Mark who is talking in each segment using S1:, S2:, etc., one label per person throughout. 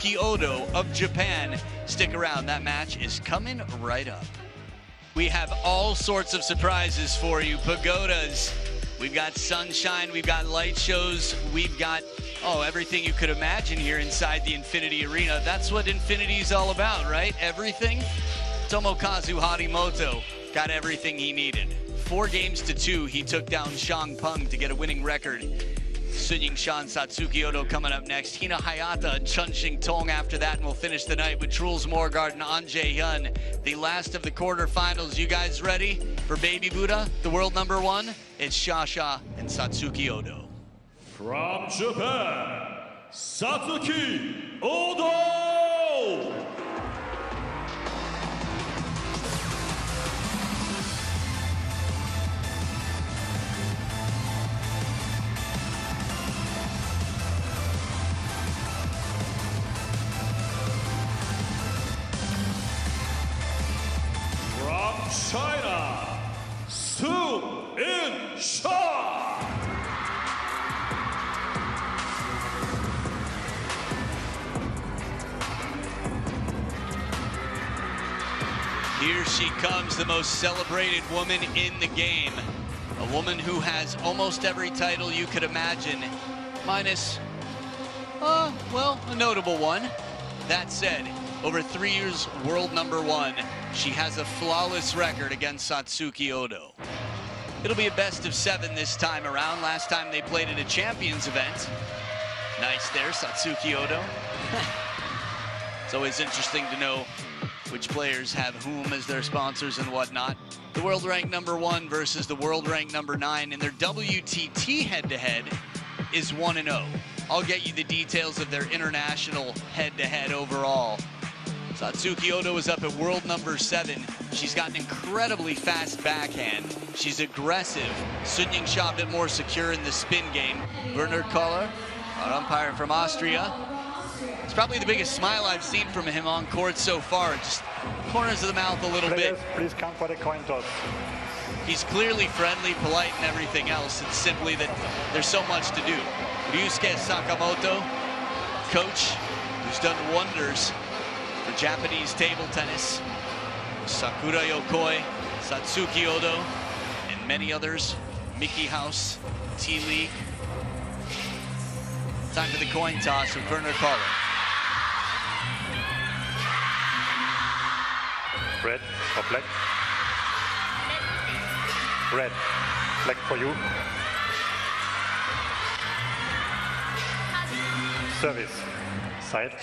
S1: Odo of Japan. Stick around, that match is coming right up. We have all sorts of surprises for you. Pagodas, we've got sunshine, we've got light shows, we've got everything you could imagine here inside the Infinity Arena. That's what Infinity's all about, right? Everything. Tomokazu Harimoto got everything he needed. 4-2, he took down Shang Peng to get a winning record. Sun Ying-sha and Satsuki Odo coming up next. Hina Hayata and Chun Shing-tong after that, and we'll finish the night with Truls Morgaard and An Jae-hyun. The last of the quarterfinals. You guys ready for Baby Buddha, the world #1? It's Shasha and Satsuki Odo.
S2: From Japan, Satsuki Odo! China, Sun Ying-sha.
S1: Here she comes, the most celebrated woman in the game. A woman who has almost every title you could imagine, minus, a notable one. That said, over 3 years, world #1. She has a flawless record against Satsuki Odo. It'll be a best-of-7 this time around. Last time they played at a Champions event. Nice there, Satsuki Odo. It's always interesting to know which players have whom as their sponsors and whatnot. The world ranked #1 versus the world ranked #9 in their WTT head-to-head is 1-0. I'll get you the details of their international head-to-head overall. Satsuki Odo is up at world #7. She's got an incredibly fast backhand. She's aggressive. Sun Ying-sha a bit more secure in the spin game. Werner Koller, our umpire from Austria. It's probably the biggest smile I've seen from him on court so far. Just corners of the mouth a little bit.
S3: Please come for the coin toss.
S1: He's clearly friendly, polite, and everything else. It's simply that there's so much to do. Ryusuke Sakamoto, coach, who's done wonders for Japanese table tennis. Sakura Yokoi, Satsuki Odo, and many others. Mickey House, T-League. Time for the coin toss with Werner Koller.
S3: Red or black? Red. Black for you. Service. Side.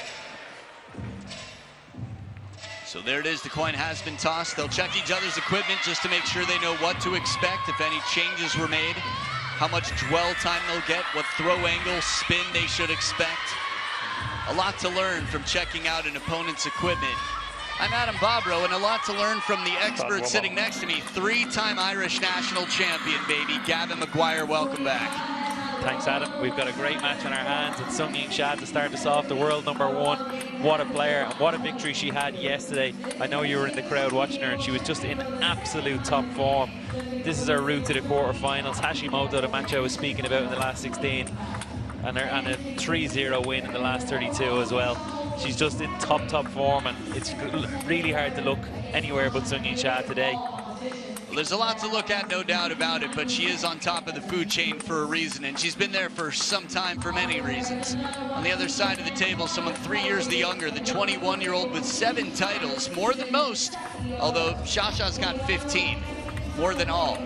S1: So there it is, the coin has been tossed. They'll check each other's equipment just to make sure they know what to expect, if any changes were made, how much dwell time they'll get, what throw angle, spin they should expect. A lot to learn from checking out an opponent's equipment. I'm Adam Bobrow, and a lot to learn from the expert sitting next to me, 3-time Irish national champion, baby, Gavin McGuire. Welcome back.
S4: Thanks, Adam. We've got a great match on our hands. It's Sun Ying-sha to start us off, the world #1. What a player, and what a victory she had yesterday. I know you were in the crowd watching her, and she was just in absolute top form. This is her route to the quarterfinals. Hashimoto, the match I was speaking about in the last 16, and a 3-0 win in the last 32 as well. She's just in top form, and it's really hard to look anywhere but Sun Ying-sha today.
S1: Well, there's a lot to look at, no doubt about it, but she is on top of the food chain for a reason, and she's been there for some time for many reasons. On the other side of the table, someone 3 years the younger, the 21-year-old with 7 titles, more than most, although Shasha's got 15, more than all.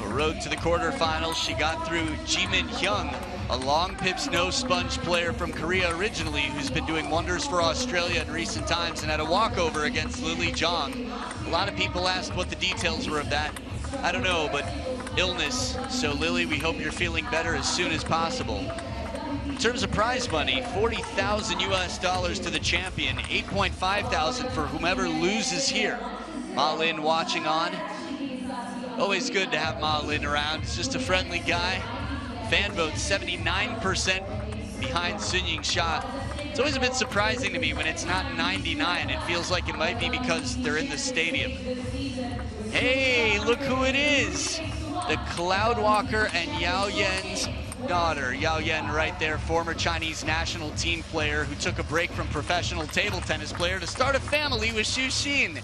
S1: A road to the quarterfinals, she got through Jimin Hyung, a long pips, no sponge player from Korea originally, who's been doing wonders for Australia in recent times and had a walkover against Lily Zhang. A lot of people asked what the details were of that. I don't know, but illness. So Lily, we hope you're feeling better as soon as possible. In terms of prize money, $40,000 US to the champion, $8.5 thousand for whomever loses here. Ma Lin watching on. Always good to have Ma Lin around. He's just a friendly guy. Fan vote 79% behind Sun Ying-sha. It's always a bit surprising to me when it's not 99. It feels like it might be because they're in the stadium. Hey, look who it is. The Cloudwalker and Yao Yen's daughter, Yao Yan, right there, former Chinese national team player who took a break from professional table tennis player to start a family with Xu Xin.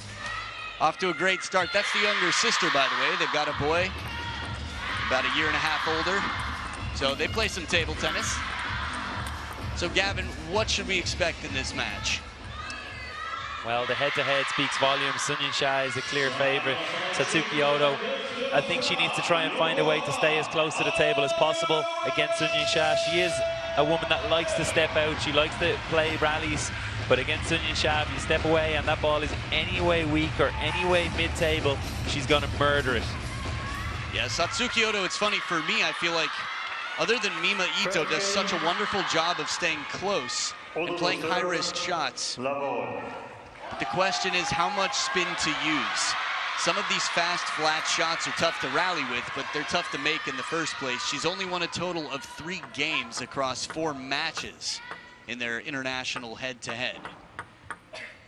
S1: Off to a great start. That's the younger sister, by the way. They've got a boy, about a year and a half older. So they play some table tennis. So Gavin, what should we expect in this match?
S4: Well, the head-to-head speaks volumes. Sun Yinsha is a clear favorite. Satsuki Odo, I think she needs to try and find a way to stay as close to the table as possible against Sun Yinsha. She is a woman that likes to step out. She likes to play rallies. But against Sun Yinsha, if you step away and that ball is any way weak or any way mid-table, she's going to murder it.
S1: Yeah, Satsuki Odo, it's funny for me, I feel like other than Mima Ito, does such a wonderful job of staying close and playing high-risk shots. The question is how much spin to use. Some of these fast, flat shots are tough to rally with, but they're tough to make in the first place. She's only won a total of 3 games across 4 matches in their international head-to-head.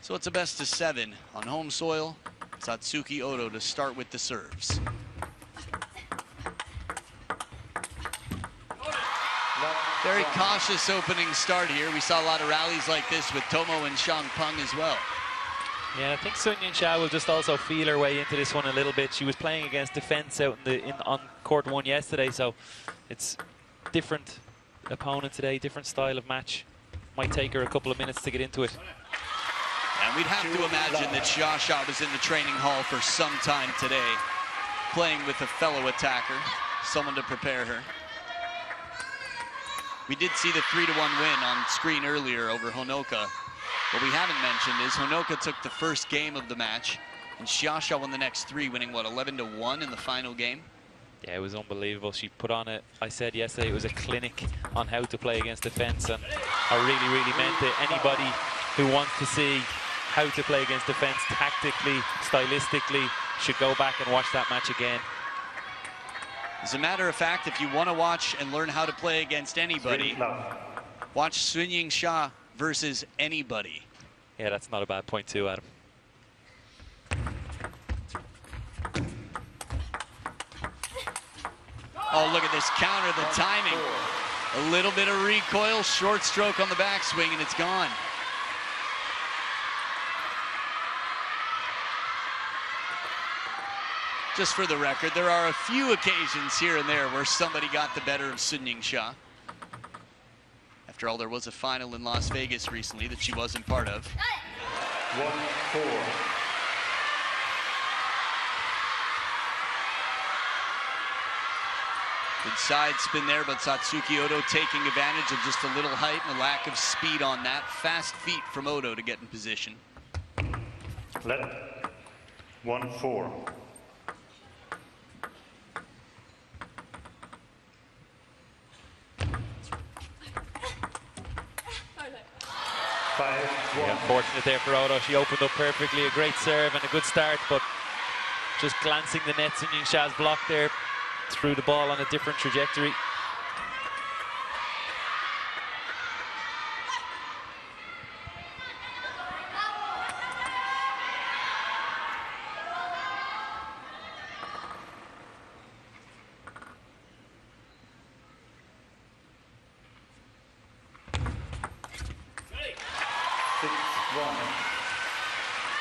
S1: So it's a best of 7 on home soil. Satsuki Odo to start with the serves. Very cautious opening start here. We saw a lot of rallies like this with Tomo and Shang Peng as well.
S4: Yeah, I think Sun Yinsha will just also feel her way into this one a little bit. She was playing against defense out on court 1 yesterday, so it's different opponent today, different style of match. Might take her a couple of minutes to get into it.
S1: And we'd have to imagine that Xia Xia was in the training hall for some time today, playing with a fellow attacker, someone to prepare her. We did see the 3-1 win on screen earlier over Honoka. What we haven't mentioned is Honoka took the first game of the match, and Xia Xia won the next 3, winning, what, 11-1 in the final game?
S4: Yeah, it was unbelievable. She put on it, I said yesterday, it was a clinic on how to play against defense, and I really, really meant it. Anybody who wants to see how to play against defense tactically, stylistically, should go back and watch that match again.
S1: As a matter of fact, if you want to watch and learn how to play against anybody, watch Sun Yinsha versus anybody.
S4: Yeah, that's not a bad point too, Adam.
S1: Oh, look at this counter, the timing. A little bit of recoil, short stroke on the backswing, and it's gone. Just for the record, there are a few occasions here and there where somebody got the better of Sun Yinsha. After all, there was a final in Las Vegas recently that she wasn't part of.
S3: 1-4.
S1: Good side spin there, but Satsuki Odo taking advantage of just a little height and a lack of speed on that. Fast feet from Odo to get in position.
S3: Let 1-4.
S4: Yeah, unfortunate there for Odo. She opened up perfectly, a great serve and a good start, but just glancing the net, Sun Yinsha's block there, threw the ball on a different trajectory.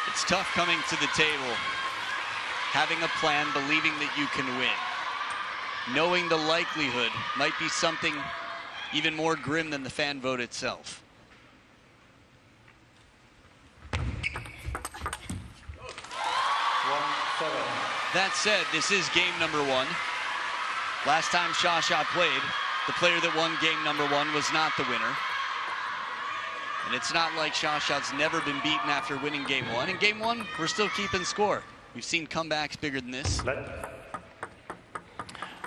S1: It's tough coming to the table, having a plan, believing that you can win. Knowing the likelihood might be something even more grim than the fan vote itself. That said, this is game number 1. Last time Xia Xia played, the player that won game number 1 was not the winner. And it's not like Xia Xia's never been beaten after winning game 1. In game 1, we're still keeping score. We've seen comebacks bigger than this.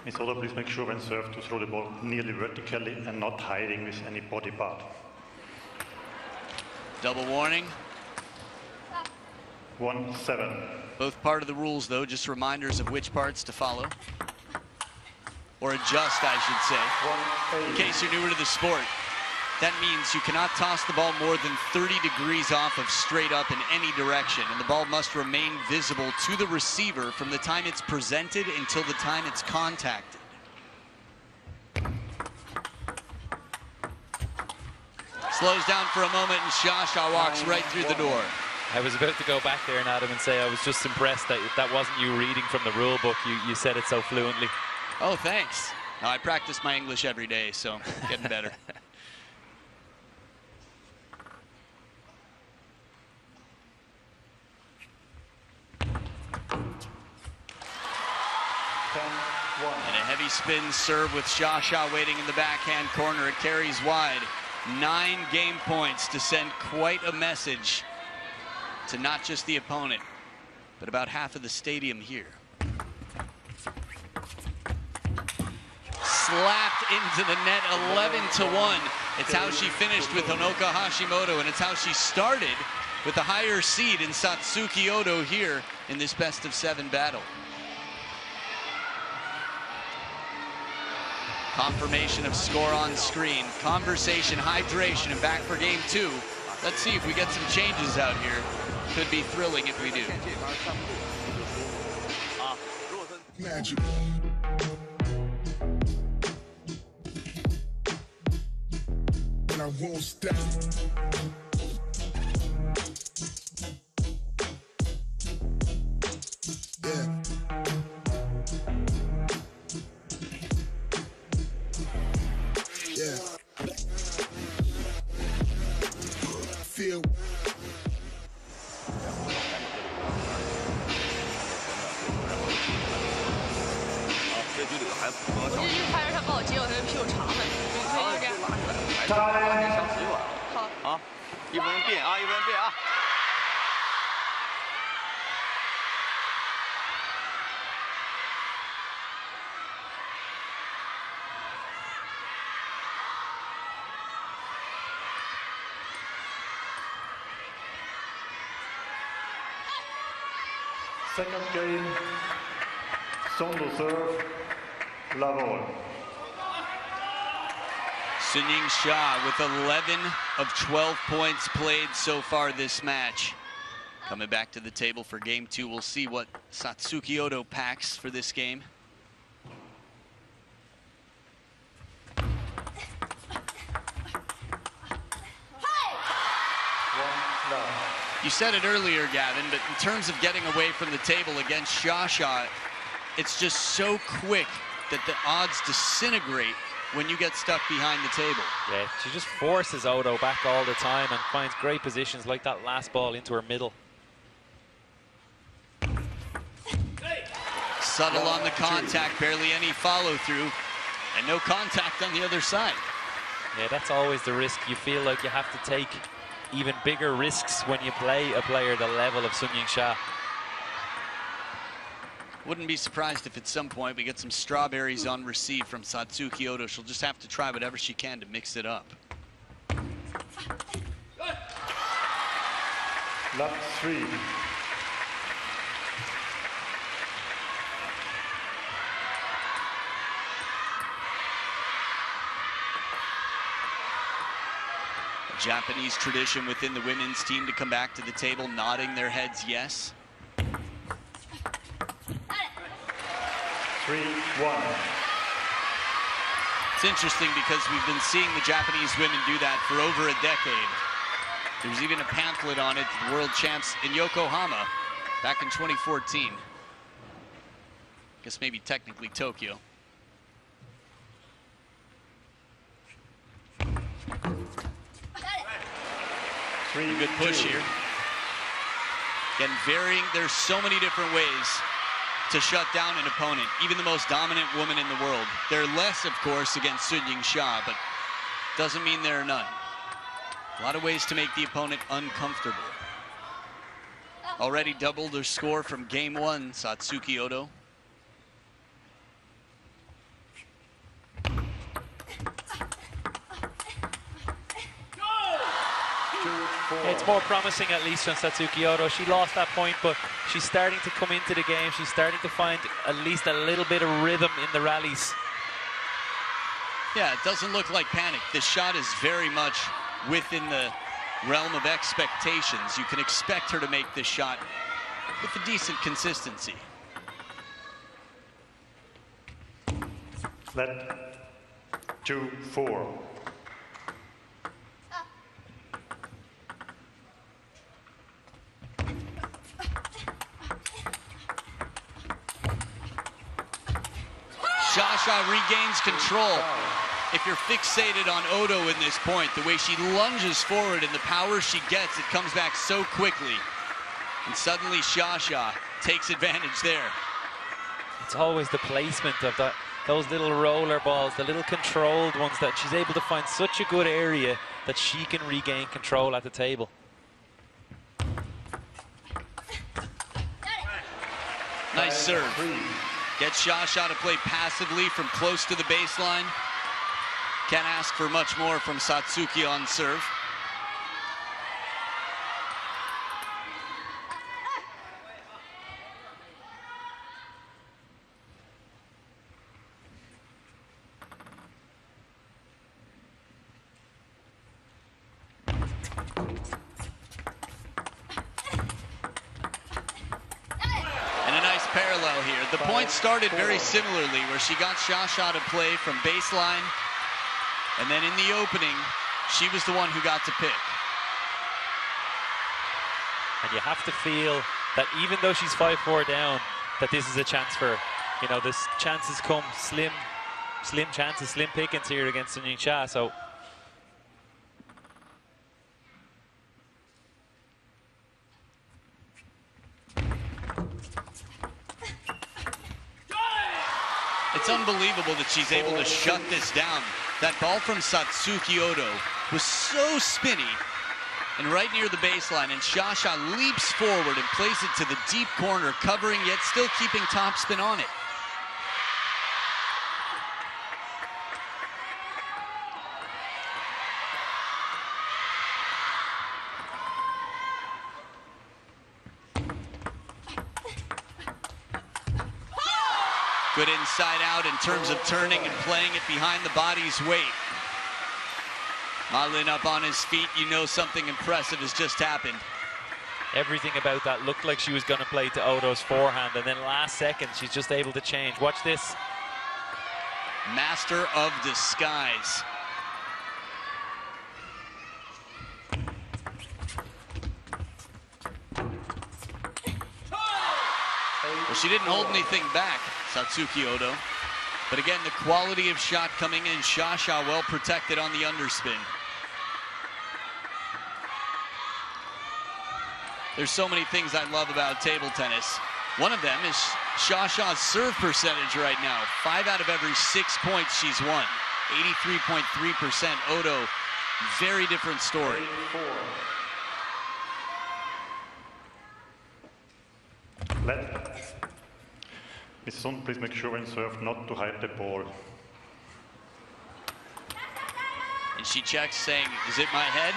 S3: Miss Odo, please make sure when served to throw the ball nearly vertically and not hiding with any body part.
S1: Double warning.
S3: 1-7.
S1: Both part of the rules, though, just reminders of which parts to follow. Or adjust, I should say. In case you're newer to the sport, that means you cannot toss the ball more than 30 degrees off of straight up in any direction, and the ball must remain visible to the receiver from the time it's presented until the time it's contacted. Slows down for a moment, and Shasha walks right through the door.
S4: I was about to go back there, Adam, and say I was just impressed that that wasn't you reading from the rule book. You said it so fluently.
S1: Oh, thanks. No, I practice my English every day, so getting better. And a heavy spin serve with Shasha waiting in the backhand corner. It carries wide. 9 game points to send quite a message to not just the opponent, but about half of the stadium here. Slapped into the net, 11-1. It's how she finished with Honoka Hashimoto, and it's how she started with the higher seed in Satsuki Odo here in this best-of-7 battle. Confirmation of score on screen. Conversation, hydration, and back for game 2. Let's see if we get some changes out here. Could be thrilling if we do.
S5: Magic. And I won't stop. Yeah. Yeah. Feel.
S6: 我就一拍着他把我接，我他就屁股长了，可以就这样。好。
S7: 啊，一分变啊，一分变啊。
S3: Second game, Sondo serve, love all.
S1: Sunying Shah with 11 of 12 points played so far this match. Coming back to the table for game 2, we'll see what Satsuki Odo packs for this game. You said it earlier, Gavin, but in terms of getting away from the table against Shasha, it's just so quick that the odds disintegrate when you get stuck behind the table.
S4: Yeah, she just forces Odo back all the time and finds great positions like that last ball into her middle.
S1: Subtle on the contact, barely any follow through, and no contact on the other side.
S4: Yeah, that's always the risk. You feel like you have to take even bigger risks when you play a player the level of Sunying Shah.
S1: Wouldn't be surprised if at some point we get some strawberries on receive from Satsuki Odo. She'll just have to try whatever she can to mix it up.
S3: Love 3.
S1: Japanese tradition within the women's team to come back to the table, nodding their heads yes.
S3: 3-1.
S1: It's interesting because we've been seeing the Japanese women do that for over a decade. There's even a pamphlet on it, the World Champs in Yokohama back in 2014. Guess maybe technically Tokyo. Good push here. Again, varying, there's so many different ways to shut down an opponent, even the most dominant woman in the world. There are less, of course, against Sunying Shah, but doesn't mean there are none. A lot of ways to make the opponent uncomfortable. Already doubled her score from game 1, Satsuki Odo.
S4: It's more promising, at least, from Satsuki Odo. She lost that point, but she's starting to come into the game. She's starting to find at least a little bit of rhythm in the rallies.
S1: Yeah, it doesn't look like panic. This shot is very much within the realm of expectations. You can expect her to make this shot with a decent consistency.
S3: Let 2-4.
S1: Shasha regains control. If you're fixated on Odo in this point, the way she lunges forward and the power she gets, it comes back so quickly. And suddenly Shasha takes advantage there.
S4: It's always the placement of those little roller balls, the little controlled ones, that she's able to find such a good area that she can regain control at the table.
S1: Nice serve. Gets Shasha to play passively from close to the baseline. Can't ask for much more from Satsuki on serve. Parallel here. The point started very similarly, where she got Shasha to play from baseline, and then in the opening, she was the one who got to pick.
S4: And you have to feel that even though she's 5-4 down, that this is a chance for her. You know, this chances come slim chances, slim pickings here against Sun Ying-sha. So
S1: it's unbelievable that she's able to shut this down. That ball from Satsuki Odo was so spinny and right near the baseline, and Shasha leaps forward and plays it to the deep corner, covering yet still keeping topspin on it. Good inside out in terms of turning and playing it behind the body's weight. Malin up on his feet, you know something impressive has just happened.
S4: Everything about that looked like she was going to play to Odo's forehand, and then last second she's just able to change. Watch this.
S1: Master of disguise. Well, she didn't hold anything back, Satsuki Odo. But again, the quality of shot coming in, Shasha well protected on the underspin. There's so many things I love about table tennis. One of them is Shasha's serve percentage right now. 5 out of every 6 points she's won. 83.3%. Odo, very different story.
S3: Miss Sun, please make sure when serve not to hide the ball.
S1: And she checks saying, is it my head?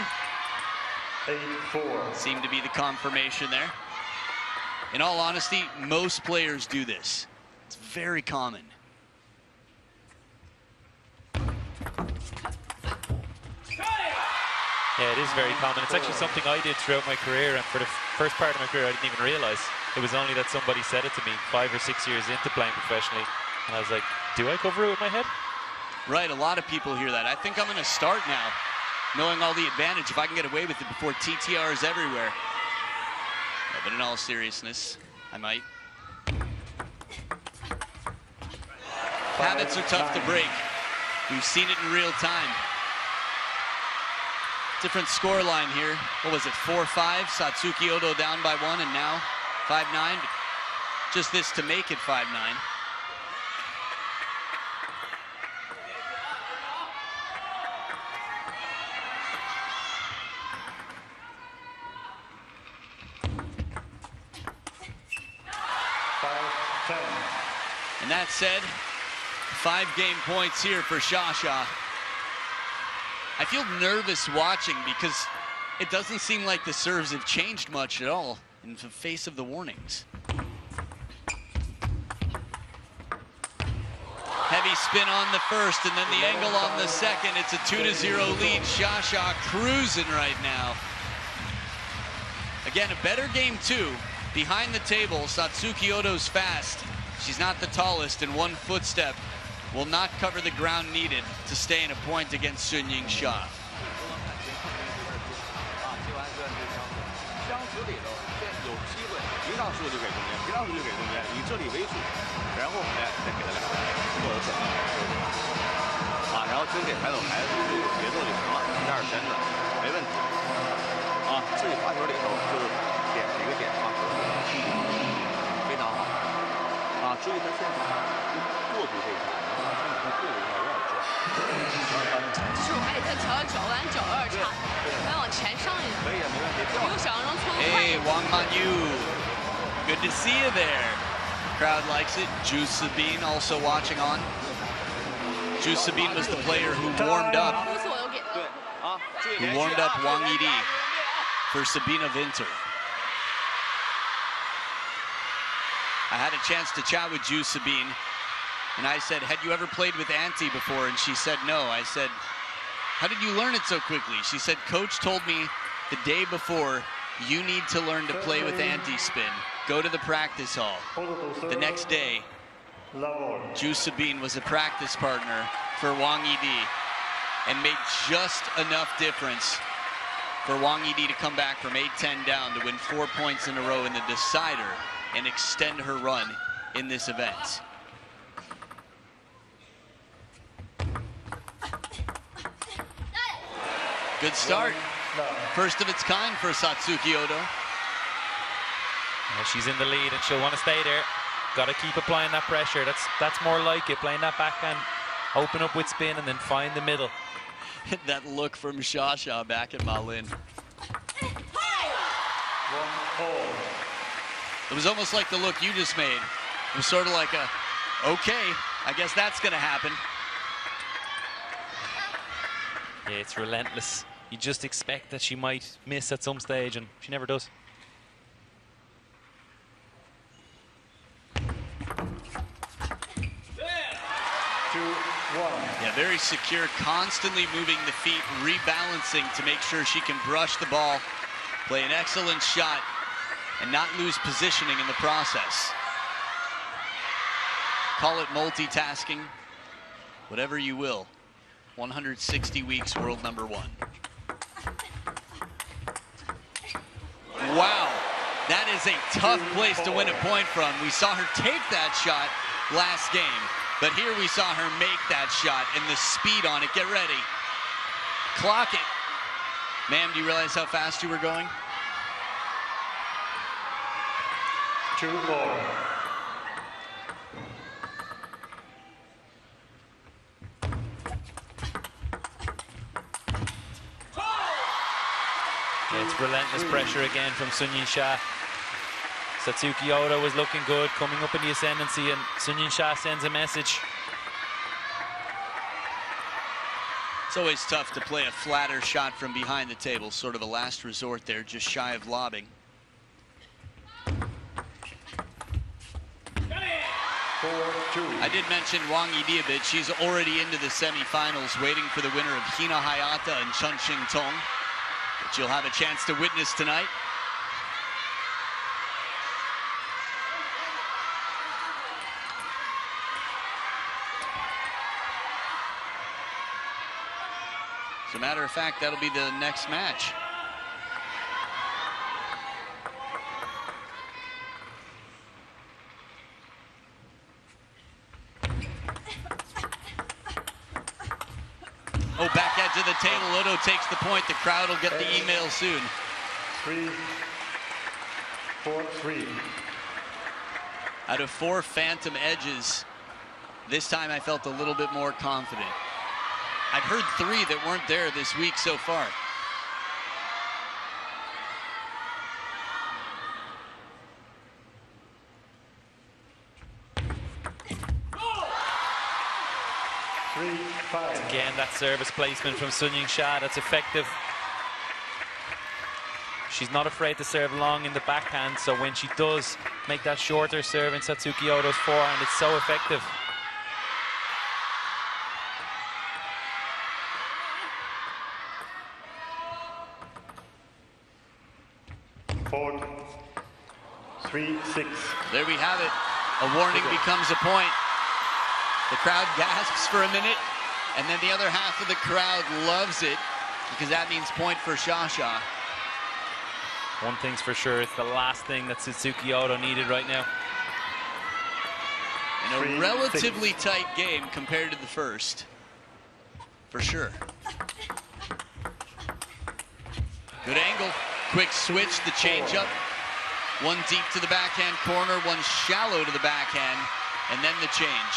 S3: 8-4.
S1: Seemed to be the confirmation there. In all honesty, most players do this. It's very common.
S4: Yeah, it is very common. It's actually something I did throughout my career, and for the first part of my career I didn't even realize. It was only that somebody said it to me 5 or 6 years into playing professionally, and I was like, do I cover it with my head?
S1: Right, a lot of people hear that. I think I'm going to start now, knowing all the advantage, if I can get away with it before TTR is everywhere. Yeah, but in all seriousness, I might. Habits are tough to break. We've seen it in real time. Different score line here. What was it, 4-5? Satsuki Odo down by 1, and now 5-9. Just this to make it 5-9. And that said, 5 game points here for Shasha. I feel nervous watching because it doesn't seem like the serves have changed much at all in the face of the warnings. Heavy spin on the first, and then the angle on the second. It's a 2-0 lead. Shasha cruising right now. Again, a better game two. Behind the table, Satsuki Odo's fast. She's not the tallest, and one footstep will not cover the ground needed to stay in a point against Sun Ying-sha.
S7: 池里头有机会，平常输就给中间，平常输就给中间，以这里为主，然后再给他俩做的准啊，然后真给抬走孩子就有节奏就行了，加点旋转没问题啊，自己发球里头就是几个点发球，非常好啊，注意他现在过度这一下，然后他过度有点重，
S6: 就是我还得再调脚腕脚有点差，还往前上一点。
S7: 可以啊，没问题，
S6: 比我想象中速度快。
S1: Hey, Wang Manyu, good to see you there. Crowd likes it. Ju Sabine also watching on. Ju Sabine was the player who warmed up Wang Yidi for Sabina Winter. I had a chance to chat with Ju Sabine, and I said, had you ever played with Antti before? And she said, no. I said, how did you learn it so quickly? She said, coach told me the day before, you need to learn to play with anti-spin. Go to the practice hall. The next day, Ju Sabine was a practice partner for Wang Yidi and made just enough difference for Wang Yidi to come back from 8-10 down to win 4 points in a row in the decider and extend her run in this event. Good start. First of its kind for Satsuki Odo.
S4: Yeah, she's in the lead and she'll want to stay there. Got to keep applying that pressure. That's more like it, playing that backhand, open up with spin and then find the middle.
S1: That look from Shasha back at Malin. It was almost like the look you just made. It was sort of like a, okay, I guess that's going to happen.
S4: Yeah, it's relentless. You just expect that she might miss at some stage, and she never does.
S1: Yeah, very secure, constantly moving the feet, rebalancing to make sure she can brush the ball, play an excellent shot, and not lose positioning in the process. Call it multitasking, whatever you will. 160 weeks, world number 1. Wow, that is a tough place to win a point from. We saw her take that shot last game, but here we saw her make that shot and the speed on it. Get ready. Clock it. Ma'am, do you realize how fast you were going?
S3: 2-4.
S4: Yeah, it's relentless pressure again from Sunyin Shah. Satsuki Oda was looking good, coming up in the ascendancy, and Sunyin Shah sends a message.
S1: It's always tough to play a flatter shot from behind the table, sort of a last resort there, just shy of lobbing.
S3: 4-2.
S1: I did mention Wang Yidi a bit. She's already into the semifinals, waiting for the winner of Hina Hayata and Chun Shing Tong, which you'll have a chance to witness tonight. As a matter of fact, that'll be the next match. Oh, back edge of the table. Odo takes the point. The crowd will get the email soon.
S3: 3-4-3.
S1: Out of 4 phantom edges, this time I felt a little bit more confident. I've heard 3 that weren't there this week so far.
S4: Again, that service placement from Sunyin Shah, that's effective. She's not afraid to serve long in the backhand, so when she does make that shorter serve in Satsuki Odo's forehand, it's so effective.
S3: Four, 3-6.
S1: There we have it. A warning becomes a point. The crowd gasps for a minute, and then the other half of the crowd loves it, because that means point for Shasha.
S4: One thing's for sure, it's the last thing that Suzuki Oro needed right now.
S1: In a relatively tight game compared to the first, for sure. Good angle, quick switch, the changeup. One deep to the backhand corner, one shallow to the backhand, and then the change.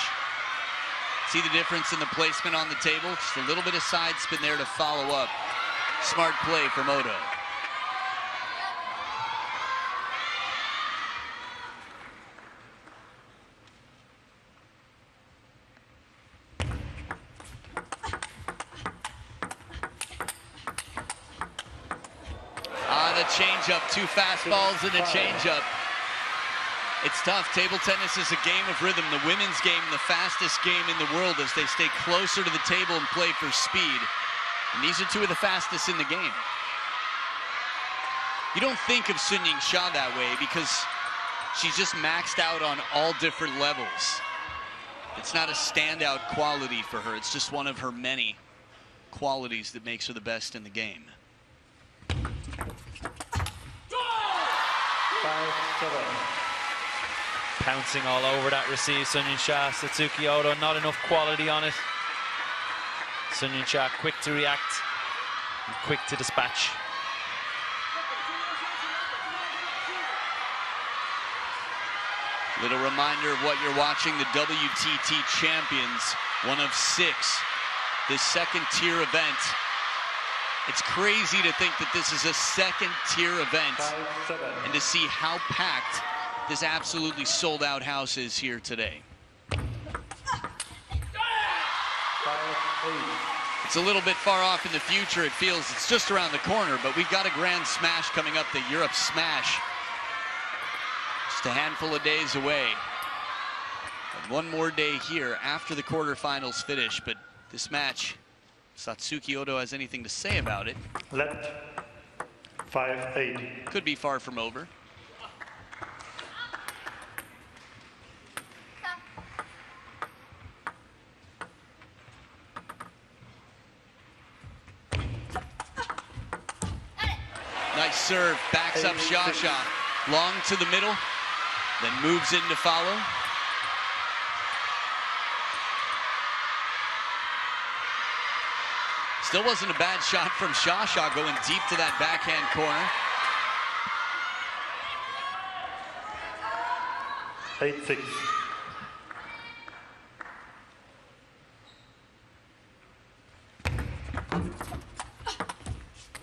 S1: See the difference in the placement on the table? Just a little bit of side spin there to follow up. Smart play from Odo. The changeup, two fastballs and a changeup. It's tough. Table tennis is a game of rhythm. The women's game, the fastest game in the world, as they stay closer to the table and play for speed. And these are two of the fastest in the game. You don't think of Sun-Ying Sha that way because she's just maxed out on all different levels. It's not a standout quality for her. It's just one of her many qualities that makes her the best in the game.
S3: 5-7.
S4: Pouncing all over that receive, Sun-Ying Sha. Suzuki Oro, not enough quality on it. Sun-Ying Sha quick to react and quick to dispatch.
S1: Little reminder of what you're watching, the WTT champions, one of 6, this second tier event. It's crazy to think that this is a second tier event
S3: 5-7.
S1: and to see how packed this absolutely sold out house is here today.
S3: 5-8.
S1: It's a little bit far off in the future. It feels it's just around the corner, but we've got a grand smash coming up, the Europe Smash. Just a handful of days away. And one more day here after the quarterfinals finish, but this match, Satsuki Odo has anything to say about it.
S3: Left. 5-8.
S1: Could be far from over. Nice serve, backs up Sha. Long to the middle, then moves in to follow. Still wasn't a bad shot from Sha going deep to that backhand corner.
S3: 8-6.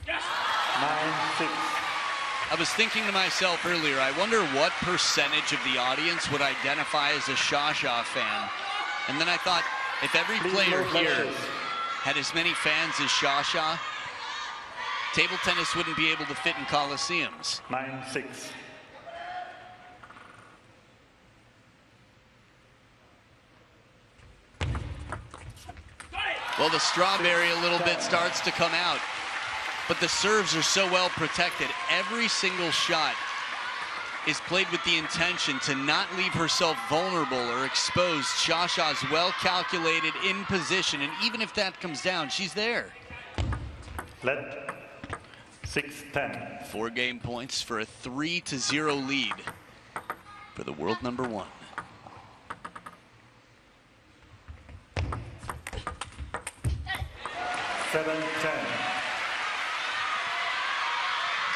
S2: Yes!
S3: 9-6.
S1: I was thinking to myself earlier, I wonder what percentage of the audience would identify as a Sha fan. And then I thought, if every player here had as many fans as Sha, table tennis wouldn't be able to fit in coliseums.
S3: 9-6.
S1: Well, the strawberry a little bit starts to come out, but the serves are so well protected. Every single shot is played with the intention to not leave herself vulnerable or exposed. Sha's well calculated, in position, and even if that comes down, she's there.
S3: Left. 6-10.
S1: 4 game points for a 3-0 lead for the world number 1.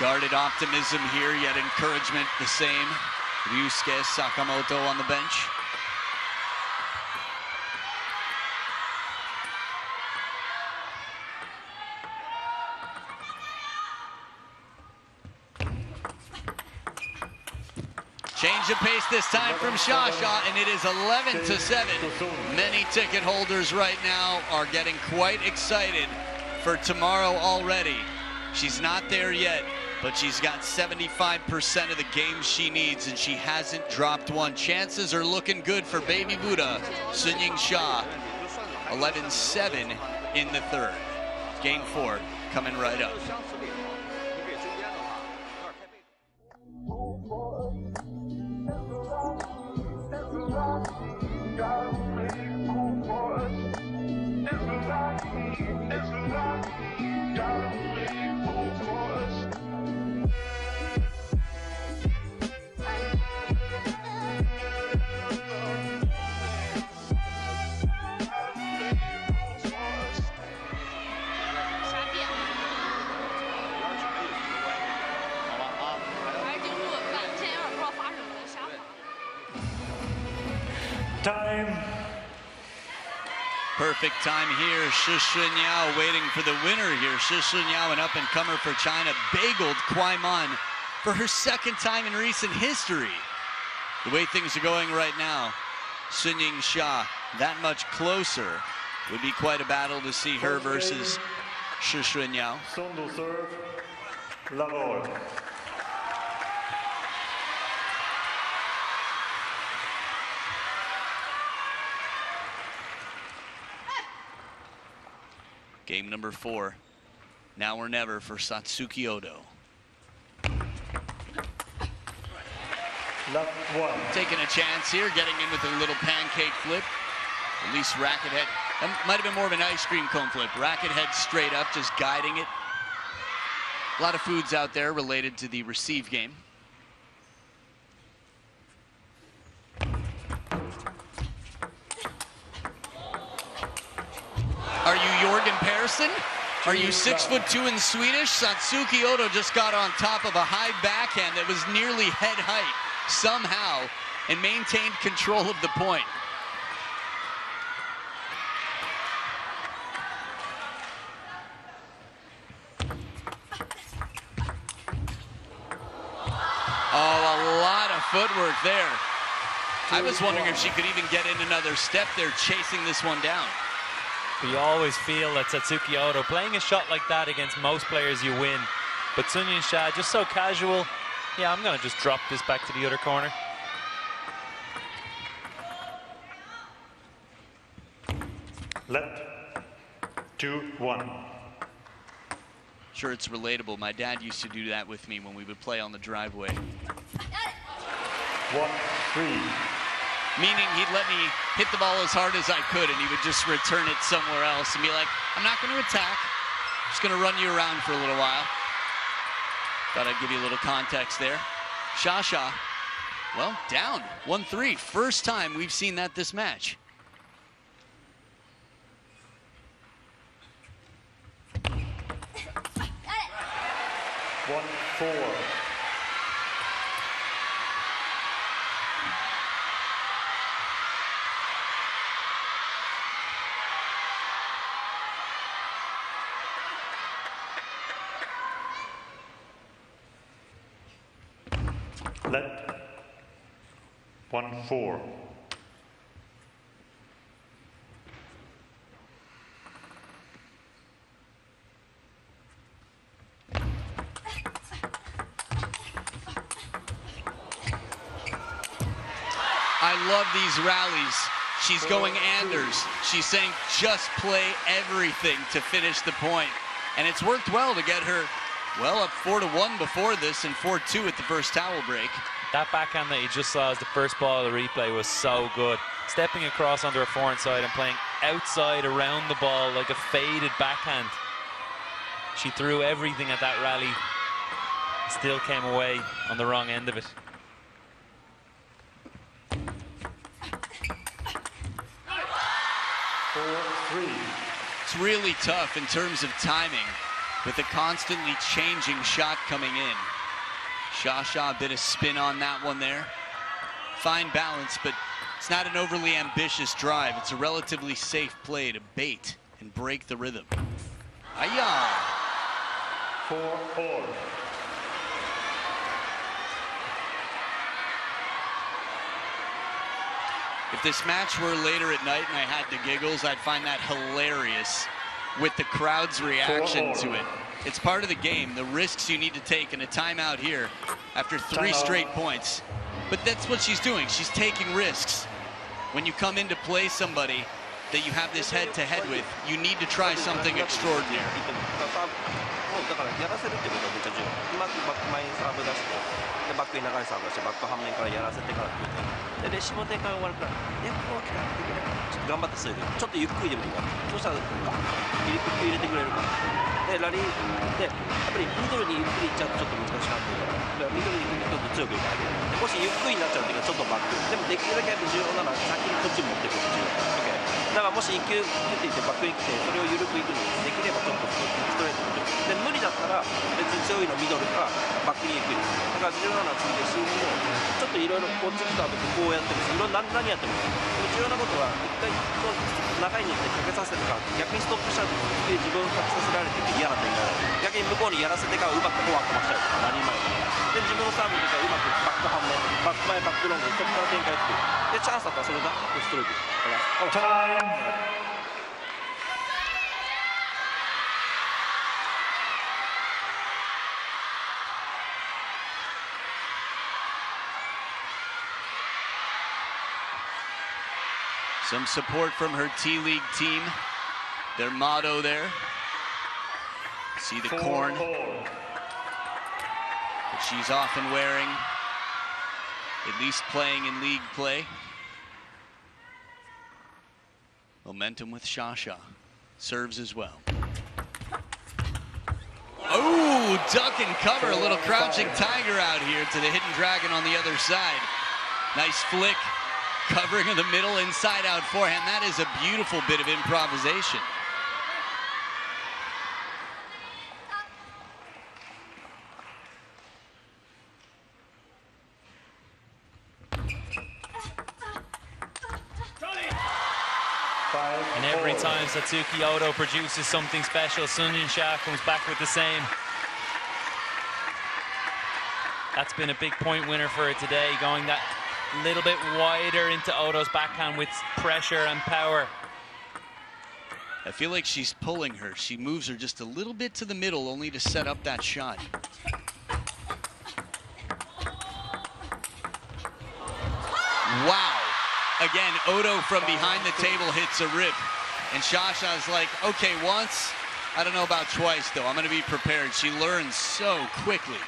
S1: Guarded optimism here, yet encouragement the same. Ryusuke Sakamoto on the bench. Change of pace this time from Sha, and it is 11-7. Many ticket holders right now are getting quite excited for tomorrow already. She's not there yet, but she's got 75% of the games she needs, and she hasn't dropped one. Chances are looking good for Baby Buddha, Sun-Ying Sha. 11-7 in the third. Game 4 coming right up.
S3: Time.
S1: Perfect time here. Shi Yao waiting for the winner here. Shi Yao, an up-and-comer for China, bageled Kwai Mon for her second time in recent history. The way things are going right now, Sunying Sha that much closer. Would be quite a battle to see her versus Shi Yao.
S3: Sondo serve. Love.
S1: Game number 4. Now or never for Satsuki Odo.
S3: Left one.
S1: Taking a chance here, getting in with a little pancake flip. At least racket head. That might have been more of an ice cream cone flip. Racket head straight up, just guiding it. A lot of foods out there related to the receive game. Are you Jorgen Persson? Are you 6'2" in Swedish? Satsuki Odo just got on top of a high backhand that was nearly head height somehow and maintained control of the point. Oh, a lot of footwork there. I was wondering if she could even get in another step there, chasing this one down.
S4: You always feel that Satsuki Odo, playing a shot like that against most players you win. But Sunying Sha, just so casual. Yeah, I'm going to just drop this back to the other corner.
S3: Left. 2-1.
S1: Sure, it's relatable. My dad used to do that with me when we would play on the driveway.
S3: 1-3.
S1: Meaning he'd let me hit the ball as hard as I could, and he would just return it somewhere else and be like, I'm not going to attack. I'm just going to run you around for a little while. Thought I'd give you a little context there. Sha, well, down 1-3. First time we've seen that this match.
S3: Left. 1-4.
S1: I love these rallies. She's going Anders. She's saying just play everything to finish the point. And it's worked well to get her, well, up 4-1 before this and 4-2 at the first towel break.
S4: That backhand that you just saw as the first ball of the replay was so good. Stepping across under a forehand side and playing outside around the ball like a faded backhand. She threw everything at that rally. Still came away on the wrong end of it.
S1: It's really tough in terms of timing with a constantly changing shot coming in. Sha, a bit of spin on that one there. Fine balance, but it's not an overly ambitious drive. It's a relatively safe play to bait and break the rhythm. Ayah!
S3: 4-4.
S1: If this match were later at night and I had the giggles, I'd find that hilarious with the crowd's reaction to it. It's part of the game, the risks you need to take in a timeout here after 3 straight points. But that's what she's doing. She's taking risks. When you come in to play somebody that you have this head-to-head with, you need to try something extraordinary.
S7: だからやらせるってことはめっちゃ重要。うまくバック前にサーブ出して、でバックに長いサーブ出して、バック反面からやらせてからっていうね。でレシーブの展開が終わるから、こう来たらできないから、ちょっと頑張ってスイーちょっとゆっくりでもいいから。そうしたら入れてくれるから。でラリーでやっぱりミドルにゆっくりいっちゃうとちょっと難しくなってるから、ミドルにちょっと強くいかないで、もしゆっくりになっちゃうっていうかちょっとバック。でもできるだけやっぱ重要なのは先にこっちに持っていくこと重要。だからもし1球っていってバックに来てそれを緩くいくのにできればちょっとストレートで無理だったら別に強いのミドルかバックにゆっくりだか187続いて数分後ちょっといろいろこっち来た後こうやっていろんな何やっても重要なことは一回長いにかけさせてから逆にストップしちゃって自分をかけさせられてて嫌な展開だ逆に向こうにやらせてからうまくフォアかましたりとか何前で自分のサーブの時はうまくバックハンドバック前バックロングそこから展開っていうでチャンスだったらそれだストレートだから
S1: Some support from her T-League team. Their motto there. See the corn that she's often wearing, at least playing in league play. Momentum with Shasha. Serves as well. Oh, duck and cover. A little crouching tiger out here to the hidden dragon on the other side. Nice flick. Covering in the middle, inside out forehand. That is a beautiful bit of improvisation.
S4: And every time Satsuki Odo produces something special, Sun Yun-sha comes back with the same. That's been a big point winner for her today, going that little bit wider into Odo's backhand with pressure and power.
S1: I feel like she's pulling her. She moves her just a little bit to the middle only to set up that shot. Wow. Again, Odo from behind the table hits a rip. And Shasha's like, okay, once. I don't know about twice, though. I'm going to be prepared. She learns so quickly.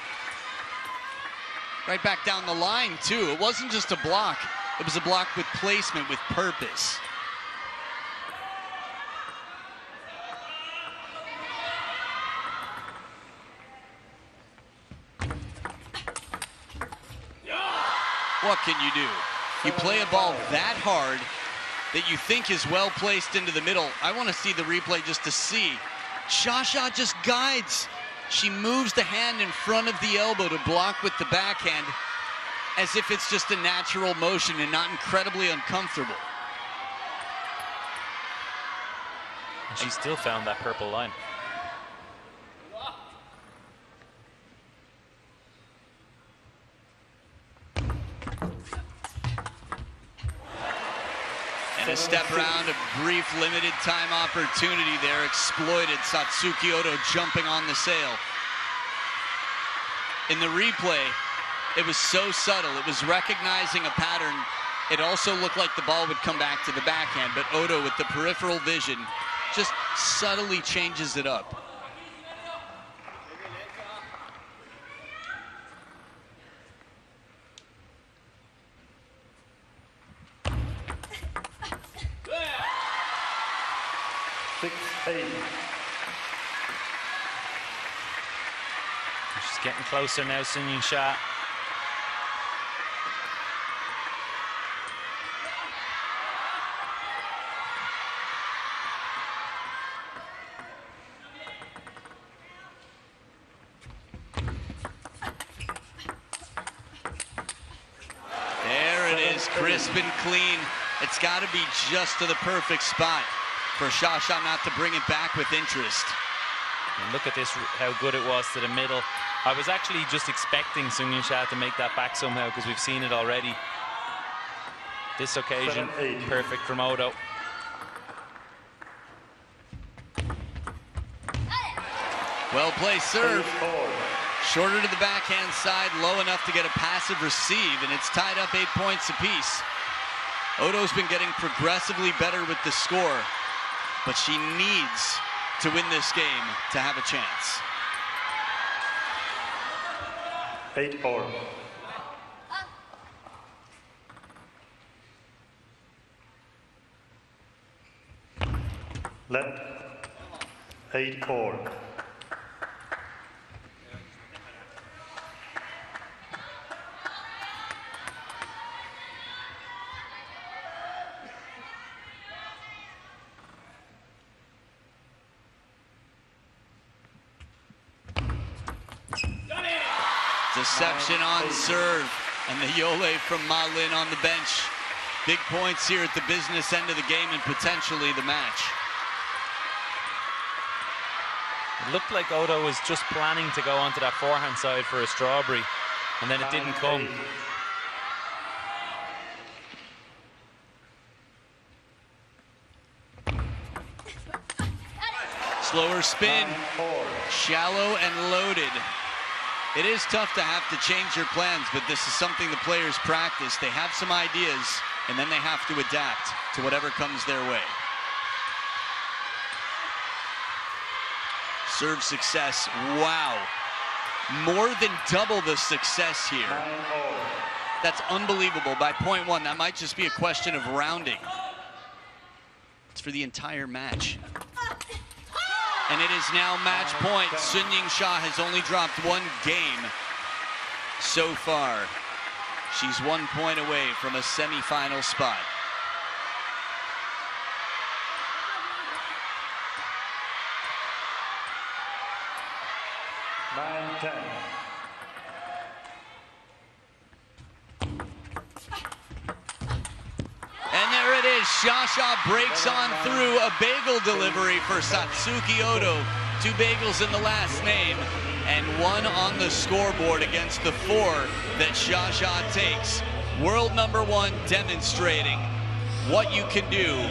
S1: Right back down the line, too. It wasn't just a block. It was a block with placement, with purpose. What can you do? You play a ball that hard that you think is well placed into the middle. I want to see the replay just to see. Shasha just guides. She moves the hand in front of the elbow to block with the backhand as if it's just a natural motion and not incredibly uncomfortable.
S4: And she still found that purple line.
S1: And a step around, a brief limited time opportunity there, exploited. Satsuki Odo jumping on the sail. In the replay, it was so subtle. It was recognizing a pattern. It also looked like the ball would come back to the backhand, but Odo with the peripheral vision just subtly changes it up.
S4: She's getting closer now, Sun Yun-sha.
S1: There it is, crisp and clean. It's got to be just to the perfect spot for Shasha not to bring it back with interest.
S4: And look at this, how good it was to the middle. I was actually just expecting Sun Yun-sha to make that back somehow because we've seen it already. This occasion, perfect from Odo.
S1: Well placed serve. Shorter to the backhand side, low enough to get a passive receive, and it's tied up 8 points apiece. Odo's been getting progressively better with the score, but she needs to win this game to have a chance.
S3: 8-4. Let 8-4.
S1: Deception on serve, and the Yole from Ma Lin on the bench. Big points here at the business end of the game and potentially the match.
S4: It looked like Odo was just planning to go onto that forehand side for a strawberry, and then it didn't come.
S1: Slower spin, shallow and loaded. It is tough to have to change your plans, but this is something the players practice. They have some ideas, and then they have to adapt to whatever comes their way. Serve success, wow. More than double the success here. That's unbelievable. By point one, that might just be a question of rounding. It's for the entire match. And it is now match point. Sun Yingsha has only dropped one game so far. She's 1 point away from a semifinal spot. And there it is, Shasha breaks on through a bagel delivery for Satsuki Odo. 2 bagels in the last name, and 1 on the scoreboard against the 4 that Shasha takes. World #1 demonstrating what you can do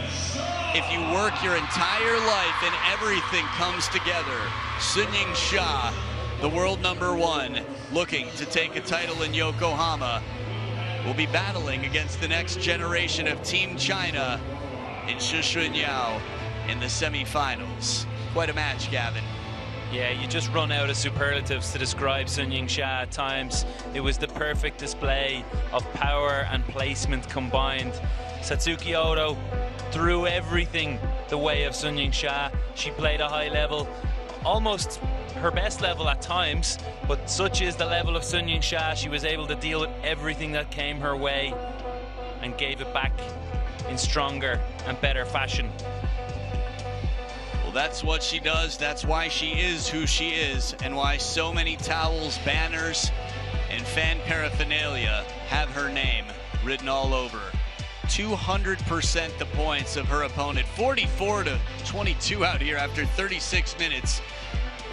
S1: if you work your entire life and everything comes together. Sun Yingsha, the world #1, looking to take a title in Yokohama, will be battling against the next generation of Team China in Shishunyao in the semifinals. Quite a match, Gavin.
S4: Yeah, you just run out of superlatives to describe Sun Yingsha at times. It was the perfect display of power and placement combined. Satsuki Odo threw everything the way of Sun Yingsha. She played a high level, almost her best level at times, but such is the level of Sun Yingsha. She was able to deal with everything that came her way and gave it back in stronger and better fashion.
S1: Well, that's what she does. That's why she is who she is, and why so many towels, banners, and fan paraphernalia have her name written all over. 200% the points of her opponent. 44-22 out here after 36 minutes.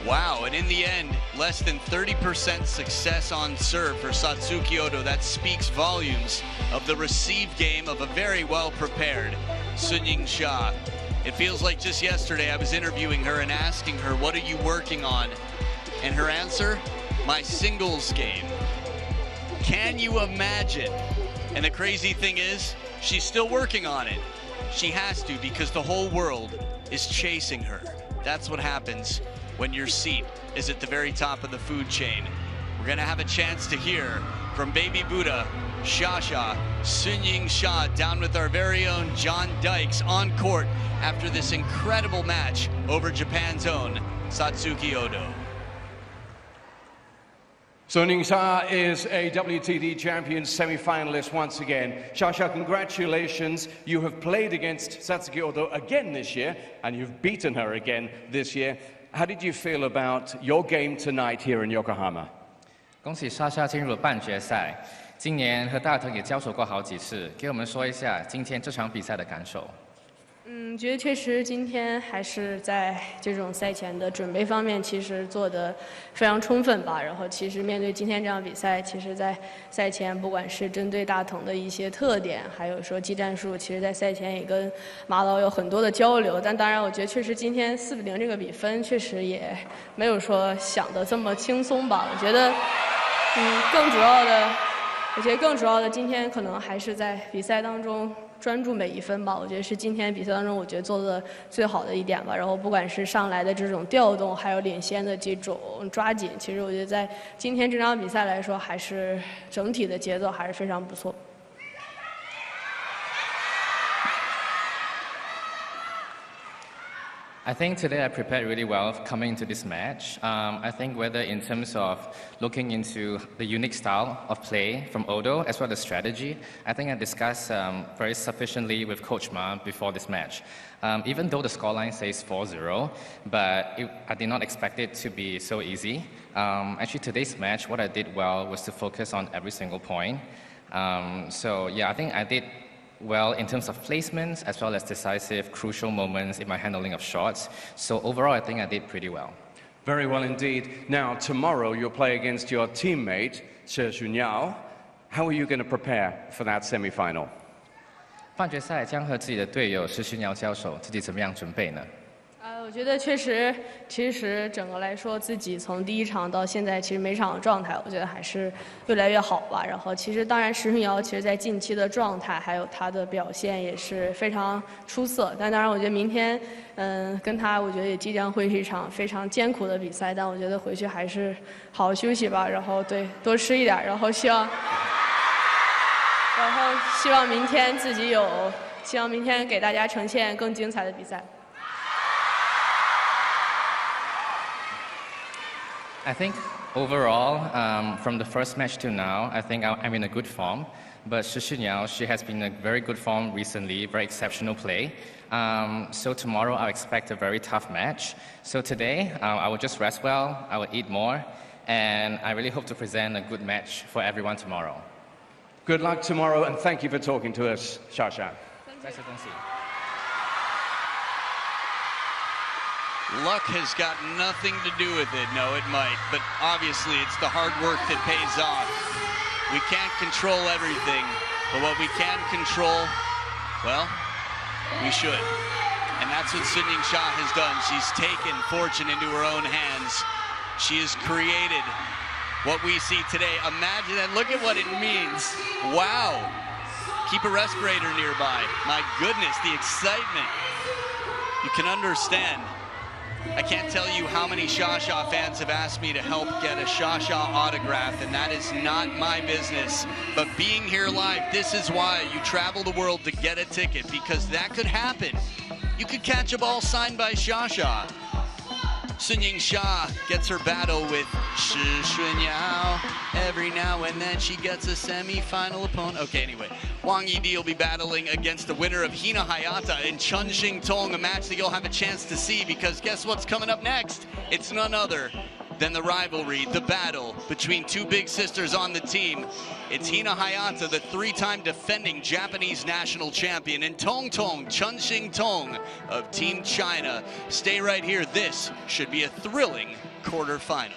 S1: Wow, and in the end, less than 30% success on serve for Satsuki Odo. That speaks volumes of the receive game of a very well-prepared Sun Yingsha. It feels like just yesterday I was interviewing her and asking her, what are you working on? And her answer, my singles game. Can you imagine? And the crazy thing is, she's still working on it. She has to, because the whole world is chasing her. That's what happens when your seat is at the very top of the food chain. We're gonna have a chance to hear from Baby Buddha, Shasha, Sun Yingsha, down with our very own John Dykes on court after this incredible match over Japan's own Satsuki Odo.
S8: Sun Yingsha is a WTD champion semi-finalist once again. Shasha, congratulations. You have played against Satsuki Odo again this year, and you've beaten her again this year. How did you feel about your game tonight here in Yokohama?
S9: 恭喜莎莎进入了半决赛。今年和大藤也交手过好几次，给我们说一下今天这场比赛的感受。
S6: 觉得确实今天还是在这种赛前的准备方面，其实做得非常充分吧。然后其实面对今天这场比赛，其实在赛前不管是针对大藤的一些特点，还有说技战术，其实在赛前也跟马老有很多的交流。但当然，我觉得确实今天4-0这个比分，确实也没有说想的这么轻松吧。我觉得，更主要的，今天可能还是在比赛当中专注每一分吧。我觉得是今天比赛当中，我觉得做的最好的一点吧。然后不管是上来的这种调动，还有领先的这种抓紧，其实我觉得在今天这场比赛来说，还是整体的节奏还是非常不错。
S9: I think today I prepared really well coming into this match. I think whether in terms of looking into the unique style of play from Odo as well as strategy, I think I discussed very sufficiently with Coach Ma before this match. Even though the scoreline says 4-0, but I did not expect it to be so easy. Actually, today's match, what I did well was to focus on every single point. So yeah, I think I did well in terms of placements as well as decisive, crucial moments in my handling of shots. So overall, I think I did pretty well.
S8: Very well indeed. Now, tomorrow you'll play against your teammate, She Xunyao. How are you going to prepare for that semi-final?
S9: 半决赛将和自己的队友施勋瑶交手，自己怎么样准备呢？
S6: 我觉得其实整个来说，自己从第一场到现在，其实每场的状态，我觉得还是越来越好吧。然后其实当然石顺瑶其实在近期的状态还有他的表现也是非常出色。但当然，我觉得明天跟他，我觉得也即将会是一场非常艰苦的比赛。但我觉得回去还是好好休息吧，然后对多吃一点，然后希望明天自己希望明天给大家呈现更精彩的比赛。
S9: I think overall, from the first match to now, I think I'm in a good form. But Shi Xunyao, she has been in a very good form recently, very exceptional play. So tomorrow I'll expect a very tough match. So today, I will just rest well, I will eat more, and I really hope to present a good match for everyone tomorrow.
S8: Good luck tomorrow, and thank you for talking to us, Shasha.
S1: Luck has got nothing to do with it. No, it might, but obviously it's the hard work that pays off. We can't control everything, but what we can control, well, we should. And that's what Sun Ying-sha has done. She's taken fortune into her own hands. She has created what we see today. Imagine that. Look at what it means. Wow. Keep a respirator nearby. My goodness, the excitement. You can understand. I can't tell you how many Shasha fans have asked me to help get a Shasha autograph, and that is not my business. But being here live, this is why you travel the world to get a ticket, because that could happen. You could catch a ball signed by Shasha. Sun Ying-sha gets her battle with Shi Xunyao. Every now and then she gets a semi-final opponent. Okay, anyway, Wang Yidi will be battling against the winner of Hina Hayata and Chun Shing Tong, a match that you'll have a chance to see, because guess what's coming up next? It's none other than the rivalry, the battle between two big sisters on the team. It's Hina Hayata, the three-time defending Japanese national champion, and Tong Tong, Chun Shing Tong of Team China. Stay right here. This should be a thrilling quarterfinal.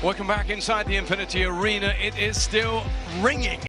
S8: Welcome back inside the Infinity Arena. It is still ringing.